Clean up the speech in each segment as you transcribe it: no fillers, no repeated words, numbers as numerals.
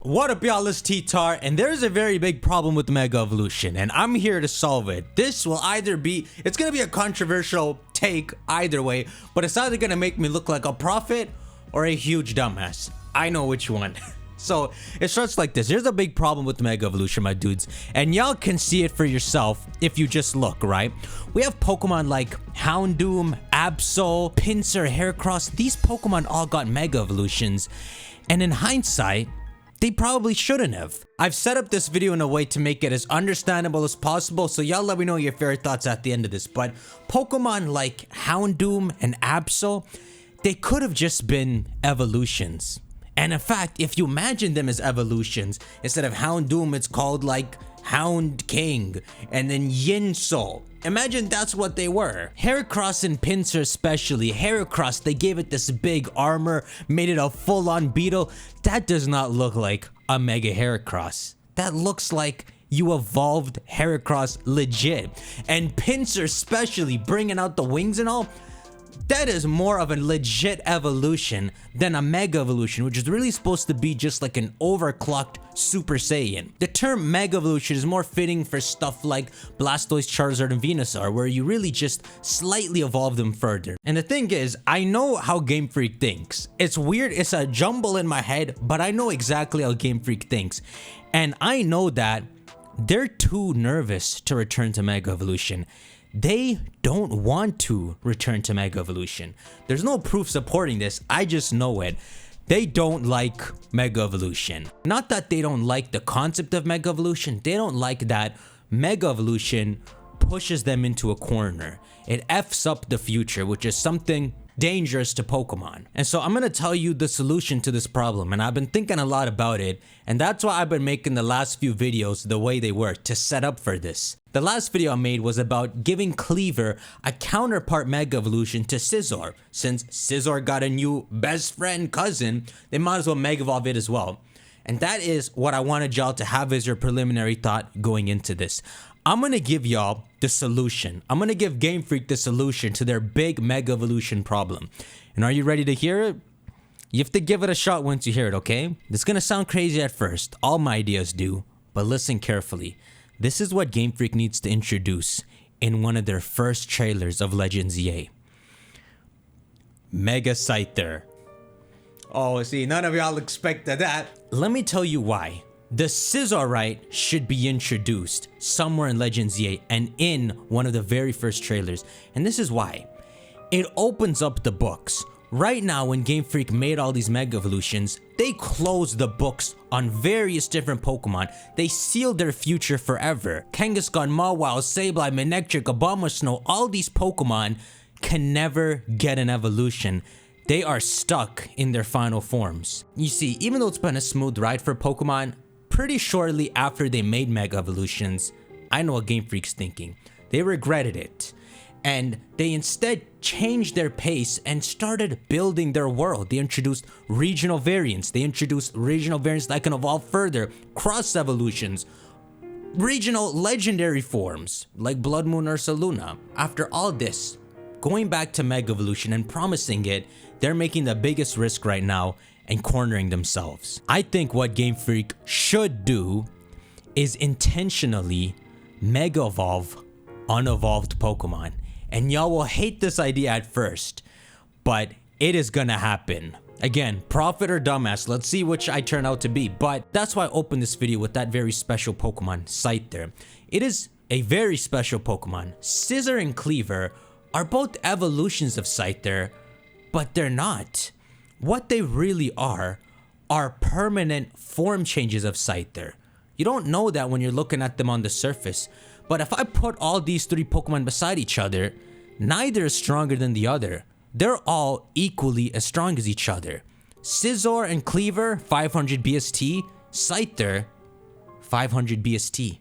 What up, y'all? It's TTAR, and there's a very big problem with Mega Evolution, and I'm here to solve it. This will either be, it's gonna be a controversial take either way, but it's either gonna make me look like a prophet or a huge dumbass. I know which one. So it starts like this. There's a big problem with Mega Evolution, my dudes, and y'all can see it for yourself if you just look, right? We have Pokemon like Houndoom, Absol, Pinsir, Heracross. These Pokemon all got Mega Evolutions, and in hindsight, they probably shouldn't have. I've set up this video in a way to make it as understandable as possible, so y'all let me know your favorite thoughts at the end of this. But Pokemon like Houndoom and Absol, they could have just been evolutions. And in fact, if you imagine them as evolutions, instead of Houndoom, it's called like Hound King, and then Yinso. Imagine that's what they were. Heracross and Pinsir especially. Heracross, they gave it this big armor, made it a full-on beetle. That does not look like a Mega Heracross. That looks like you evolved Heracross legit. And Pinsir especially, bringing out the wings and all, that is more of a legit evolution than a Mega Evolution, which is really supposed to be just like an overclocked Super Saiyan. The term Mega Evolution is more fitting for stuff like Blastoise, Charizard, and Venusaur, where you really just slightly evolve them further. And the thing is, I know how Game Freak thinks. It's weird, it's a jumble in my head, but I know exactly how Game Freak thinks. And I know that they're too nervous to return to Mega Evolution. They don't want to return to Mega Evolution. There's no proof supporting this, I just know it. They don't like Mega Evolution. Not that they don't like the concept of Mega Evolution, they don't like that Mega Evolution pushes them into a corner. It F's up the future, which is something dangerous to Pokemon. And so I'm gonna tell you the solution to this problem, and I've been thinking a lot about it, and that's why I've been making the last few videos the way they were, to set up for this. The last video I made was about giving Cleaver a counterpart Mega Evolution to Scizor. Since Scizor got a new best friend cousin, they might as well Mega Evolve it as well. And that is what I wanted y'all to have as your preliminary thought going into this. I'm gonna give y'all the solution. I'm gonna give Game Freak the solution to their big Mega Evolution problem. And are you ready to hear it? You have to give it a shot once you hear it, okay? It's gonna sound crazy at first. All my ideas do. But listen carefully. This is what Game Freak needs to introduce in one of their first trailers of Legends EA. Mega Scyther. Oh, see, none of y'all expected that. Let me tell you why. The Scizorite should be introduced somewhere in Legends EA and in one of the very first trailers. And this is why. It opens up the books. Right now, when Game Freak made all these Mega Evolutions, they closed the books on various different Pokemon. They sealed their future forever. Kangaskhan, Mawile, Sableye, Manectric, Abomasnow, all these Pokemon can never get an evolution. They are stuck in their final forms. You see, even though it's been a smooth ride for Pokemon, pretty shortly after they made Mega Evolutions, I know what Game Freak's thinking. They regretted it. And they instead changed their pace and started building their world. They introduced regional variants. They introduced regional variants that can evolve further, cross evolutions, regional legendary forms like Blood Moon or Ursaluna. After all this, going back to Mega Evolution and promising it, they're making the biggest risk right now and cornering themselves. I think what Game Freak should do is intentionally Mega Evolve unevolved Pokemon. And y'all will hate this idea at first, but it is gonna happen. Again, prophet or dumbass, let's see which I turn out to be. But that's why I opened this video with that very special Pokemon, Scyther. It is a very special Pokemon. Scizor and Cleaver are both evolutions of Scyther, but they're not. What they really are permanent form changes of Scyther. You don't know that when you're looking at them on the surface. But if I put all these three Pokemon beside each other, neither is stronger than the other. They're all equally as strong as each other. Scizor and Cleaver, 500 BST. Scyther, 500 BST.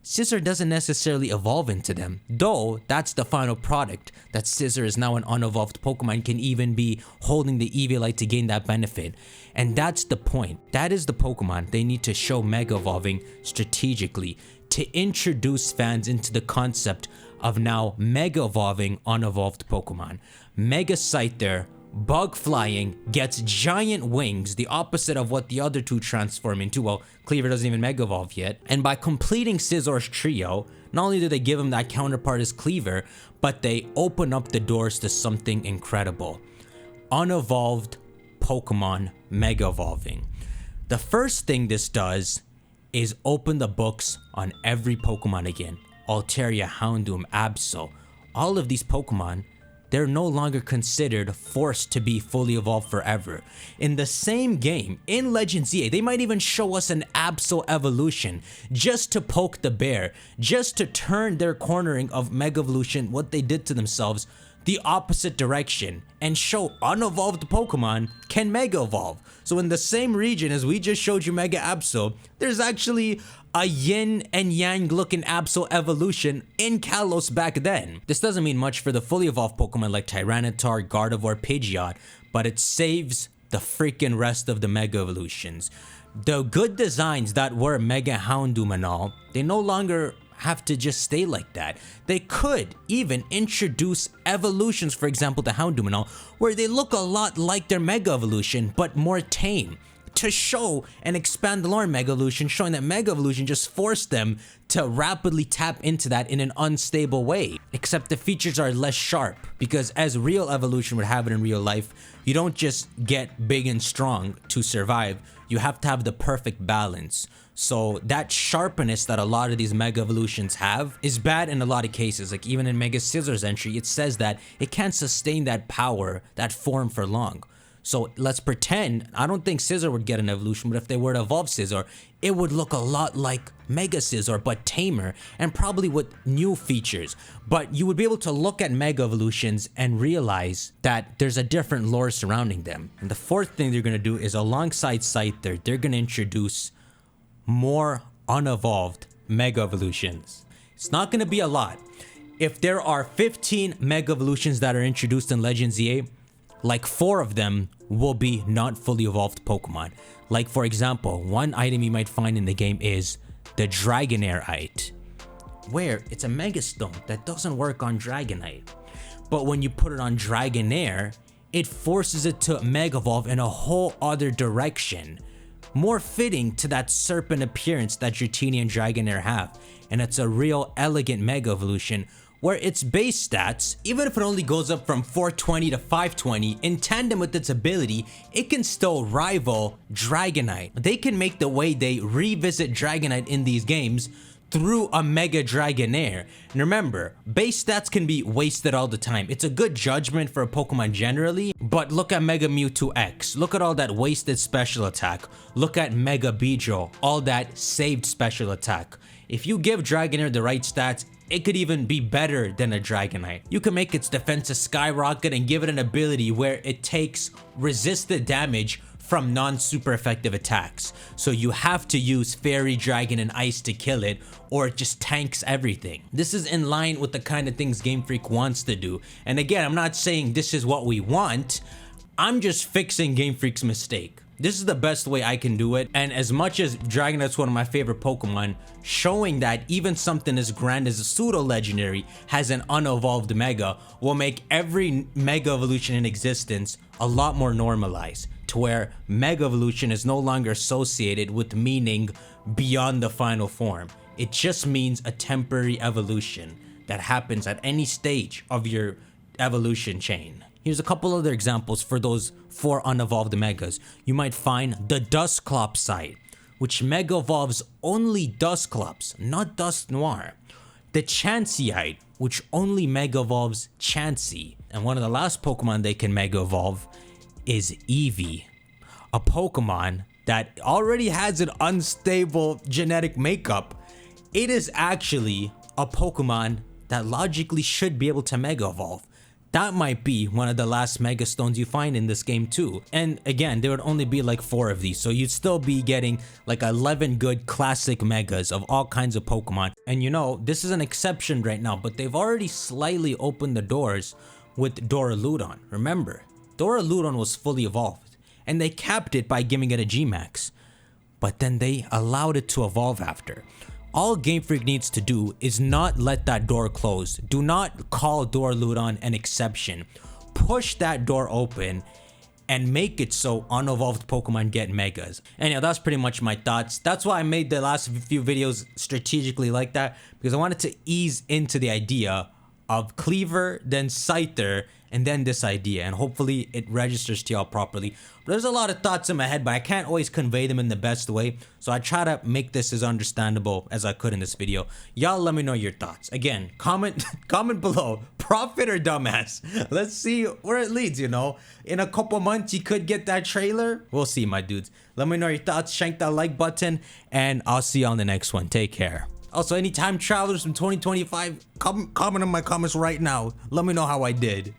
Scizor doesn't necessarily evolve into them, though that's the final product, that Scizor is now an unevolved Pokemon, can even be holding the Eviolite to gain that benefit. And that's the point. That is the Pokemon they need to show Mega Evolving strategically, to introduce fans into the concept of now Mega Evolving unevolved Pokemon. Mega Scyther Bug flying gets giant wings, the opposite of what the other two transform into. Well, Cleaver doesn't even Mega Evolve yet. And by completing Scissor's trio, not only do they give him that counterpart as Cleaver, but they open up the doors to something incredible. Unevolved Pokemon Mega Evolving. The first thing this does is open the books on every Pokemon again. Altaria, Houndoom, Absol. All of these Pokemon, they're no longer considered forced to be fully evolved forever. In the same game, in Legends EA, they might even show us an Absol evolution just to poke the bear, just to turn their cornering of Mega Evolution, what they did to themselves, the opposite direction, and show unevolved Pokemon can Mega Evolve. So in the same region as we just showed you Mega Absol, there's actually a yin and yang looking Absol evolution in Kalos back then. This doesn't mean much for the fully evolved Pokemon like Tyranitar, Gardevoir, Pidgeot, but it saves the freaking rest of the Mega Evolutions. The good designs that were Mega Houndoom and all, they no longer have to just stay like that. They could even introduce evolutions, for example the Houndoom and all, where they look a lot like their Mega Evolution but more tame, to show and expand the lore in Mega Evolution, showing that Mega Evolution just forced them to rapidly tap into that in an unstable way. Except the features are less sharp, because as real evolution would have it in real life, you don't just get big and strong to survive, you have to have the perfect balance. So that sharpness that a lot of these Mega Evolutions have is bad in a lot of cases. Like even in Mega Scissor's entry, it says that it can't sustain that power, that form for long. So let's pretend, I don't think Scizor would get an evolution, but if they were to evolve Scizor, it would look a lot like Mega Scizor, but tamer, and probably with new features. But you would be able to look at Mega Evolutions and realize that there's a different lore surrounding them. And the fourth thing they're going to do is, alongside Scyther, they're going to introduce more unevolved Mega Evolutions. It's not going to be a lot. If there are 15 Mega Evolutions that are introduced in Legends EA, like 4 of them will be not fully evolved Pokemon. Like for example, one item you might find in the game is the Dragonair item, where it's a Mega Stone that doesn't work on Dragonite. But when you put it on Dragonair, it forces it to Mega Evolve in a whole other direction, more fitting to that serpent appearance that Dratini and Dragonair have. And it's a real elegant Mega Evolution, where its base stats, even if it only goes up from 420 to 520, in tandem with its ability, it can still rival Dragonite. They can make the way they revisit Dragonite in these games through a Mega Dragonair. And remember, base stats can be wasted all the time. It's a good judgment for a Pokemon generally, but look at Mega Mewtwo X. Look at all that wasted special attack. Look at Mega Beedrill, all that saved special attack. If you give Dragonair the right stats, it could even be better than a Dragonite. You can make its defenses skyrocket and give it an ability where it takes resisted damage from non-super effective attacks. So you have to use Fairy, Dragon, and Ice to kill it, or it just tanks everything. This is in line with the kind of things Game Freak wants to do. And again, I'm not saying this is what we want. I'm just fixing Game Freak's mistake. This is the best way I can do it, and as much as Dragonite's one of my favorite Pokemon, showing that even something as grand as a pseudo-legendary has an unevolved Mega will make every Mega Evolution in existence a lot more normalized, to where Mega Evolution is no longer associated with meaning beyond the final form. It just means a temporary evolution that happens at any stage of your evolution chain. Here's a couple other examples for those 4 unevolved Megas. You might find the Dusclops site, which Mega Evolves only Dusclops, not Dusknoir. The Chanseyite, which only Mega Evolves Chansey. And one of the last Pokemon they can Mega Evolve is Eevee, a Pokemon that already has an unstable genetic makeup. It is actually a Pokemon that logically should be able to Mega Evolve. That might be one of the last Mega Stones you find in this game too. And again, there would only be like 4 of these, so you'd still be getting like 11 good classic Megas of all kinds of Pokemon. And you know, this is an exception right now, but they've already slightly opened the doors with Duraludon. Remember, Duraludon was fully evolved, and they capped it by giving it a G-Max. But then they allowed it to evolve after. All Game Freak needs to do is not let that door close. Do not call Duraludon an exception. push that door open and make it so unevolved Pokemon get megas. And yeah, that's pretty much my thoughts. That's why I made the last few videos strategically like that, because I wanted to ease into the idea of Cleaver, then Scyther, and then this idea, and hopefully it registers to y'all properly. But there's a lot of thoughts in my head, but I can't always convey them in the best way, so I try to make this as understandable as I could in this video. Y'all let me know your thoughts. Again, comment below, profit or dumbass. Let's see where it leads, you know. In a couple months, you could get that trailer. We'll see, my dudes. Let me know your thoughts, shank that like button, and I'll see you on the next one. Take care. Also, any time travelers from 2025, comment in my comments right now. Let me know how I did.